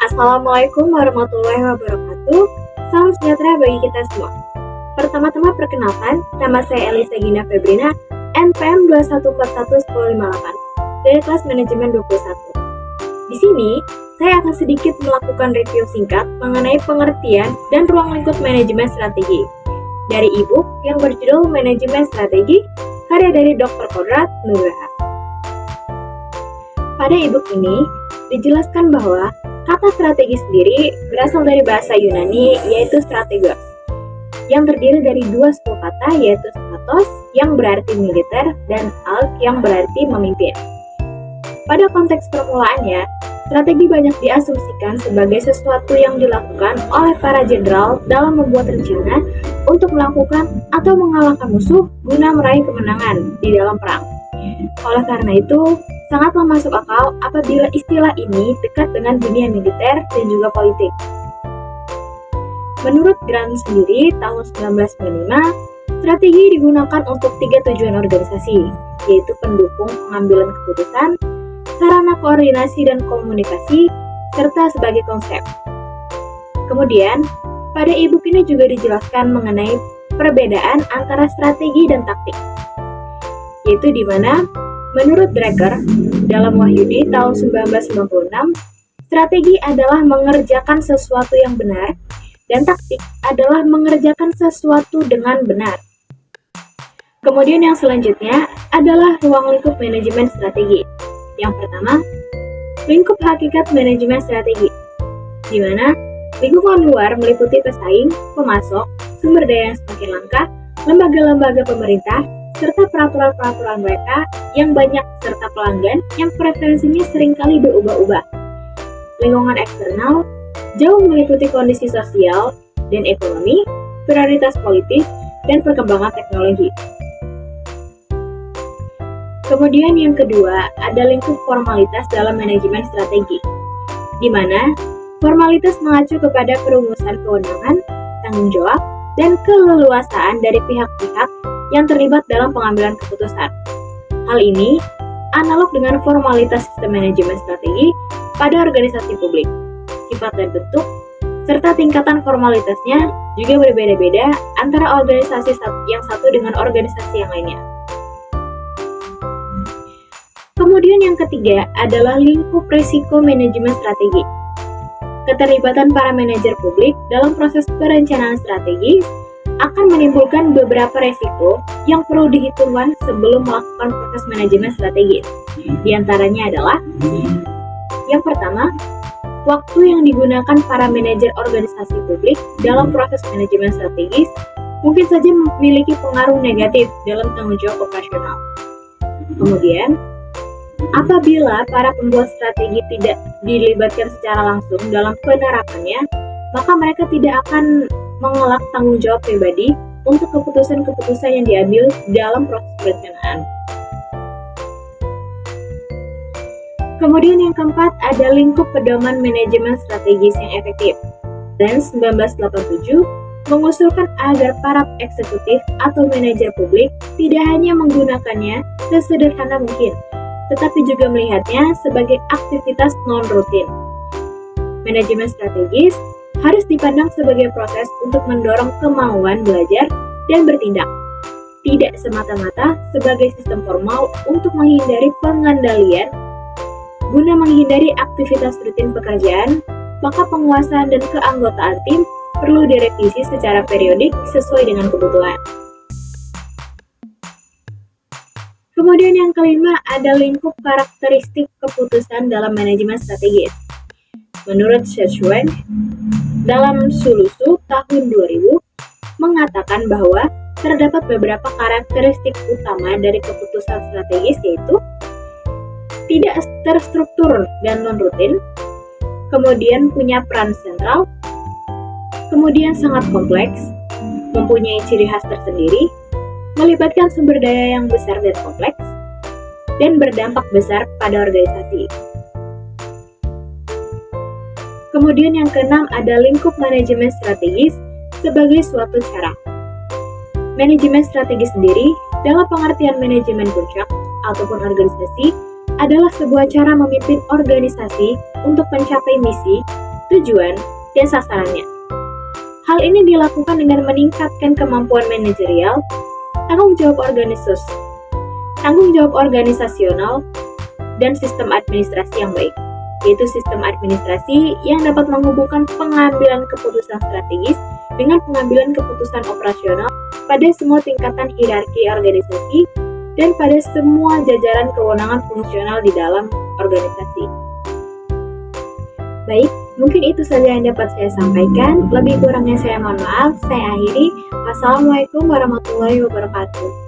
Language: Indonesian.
Assalamualaikum warahmatullahi wabarakatuh. Salam sejahtera bagi kita semua. Pertama-tama perkenalkan, nama saya Elisa Gina Febrina, NPM 2141158 dari kelas manajemen 21. Di sini, saya akan sedikit melakukan review singkat mengenai pengertian dan ruang lingkup manajemen strategi dari e-book yang berjudul Manajemen Strategi, karya dari Dr. Kodrat Nugraha. Pada e-book ini, dijelaskan bahwa kata strategi sendiri berasal dari bahasa Yunani yaitu strategos, yang terdiri dari dua suku kata yaitu stratos yang berarti militer dan alk yang berarti memimpin. Pada konteks permulaannya, strategi banyak diasumsikan sebagai sesuatu yang dilakukan oleh para jenderal dalam membuat rencana untuk melakukan atau mengalahkan musuh guna meraih kemenangan di dalam perang. Oleh karena itu, sangatlah masuk akal apabila istilah ini dekat dengan dunia militer dan juga politik. Menurut Grant sendiri, tahun 1995, strategi digunakan untuk 3 tujuan organisasi, yaitu pendukung pengambilan keputusan, sarana koordinasi dan komunikasi, serta sebagai konsep. Kemudian, pada e-book ini juga dijelaskan mengenai perbedaan antara strategi dan taktik, yaitu di mana menurut Drecker, dalam Wahyudi tahun 1996, strategi adalah mengerjakan sesuatu yang benar, dan taktik adalah mengerjakan sesuatu dengan benar. Kemudian yang selanjutnya adalah ruang lingkup manajemen strategi. Yang pertama, lingkup hakikat manajemen strategi, di mana lingkungan luar meliputi pesaing, pemasok, sumber daya yang semakin langka, lembaga-lembaga pemerintah, serta peraturan-peraturan mereka yang banyak serta pelanggan yang preferensinya seringkali berubah-ubah. Lingkungan eksternal jauh meliputi kondisi sosial dan ekonomi, prioritas politis, dan perkembangan teknologi. Kemudian yang kedua, ada lingkup formalitas dalam manajemen strategi, di mana formalitas mengacu kepada perumusan kewenangan, tanggung jawab, dan keleluasaan dari pihak-pihak yang terlibat dalam pengambilan keputusan. Hal ini analog dengan formalitas sistem manajemen strategi pada organisasi publik. Sifat dan bentuk, serta tingkatan formalitasnya juga berbeda-beda antara organisasi yang satu dengan organisasi yang lainnya. Kemudian yang ketiga adalah lingkup risiko manajemen strategi. Keterlibatan para manajer publik dalam proses perencanaan strategis akan menimbulkan beberapa resiko yang perlu dihitungkan sebelum melakukan proses manajemen strategis. Di antaranya adalah yang pertama, waktu yang digunakan para manajer organisasi publik dalam proses manajemen strategis mungkin saja memiliki pengaruh negatif dalam tanggung jawab operasional. Kemudian, apabila para pembuat strategi tidak dilibatkan secara langsung dalam penerapannya, maka mereka tidak akan mengelak tanggung jawab pribadi untuk keputusan-keputusan yang diambil dalam proses perencanaan. Kemudian yang keempat ada lingkup pedoman manajemen strategis yang efektif. Dan 1987 mengusulkan agar para eksekutif atau manajer publik tidak hanya menggunakannya sesederhana mungkin, tetapi juga melihatnya sebagai aktivitas non-rutin. Manajemen strategis harus dipandang sebagai proses untuk mendorong kemauan belajar dan bertindak, tidak semata-mata sebagai sistem formal untuk menghindari pengandalian. Guna menghindari aktivitas rutin pekerjaan, maka penguasaan dan keanggotaan tim perlu direvisi secara periodik sesuai dengan kebutuhan. Kemudian yang kelima ada lingkup karakteristik keputusan dalam manajemen strategis. Menurut Sedgwick, dalam Sulusu tahun 2000, mengatakan bahwa terdapat beberapa karakteristik utama dari keputusan strategis, yaitu tidak terstruktur dan non-rutin, kemudian punya peran sentral, kemudian sangat kompleks, mempunyai ciri khas tersendiri, melibatkan sumber daya yang besar dan kompleks, dan berdampak besar pada organisasi. Kemudian yang keenam ada lingkup manajemen strategis sebagai suatu cara. Manajemen strategis sendiri dalam pengertian manajemen puncak ataupun organisasi adalah sebuah cara memimpin organisasi untuk mencapai misi tujuan, dan sasarannya. Hal ini dilakukan dengan meningkatkan kemampuan manajerial, tanggung jawab organisasional, dan sistem administrasi yang baik, yaitu sistem administrasi yang dapat menghubungkan pengambilan keputusan strategis dengan pengambilan keputusan operasional pada semua tingkatan hierarki organisasi dan pada semua jajaran kewenangan fungsional di dalam organisasi. Baik, mungkin itu saja yang dapat saya sampaikan. Lebih kurangnya saya mohon maaf. Saya akhiri. Wassalamualaikum warahmatullahi wabarakatuh.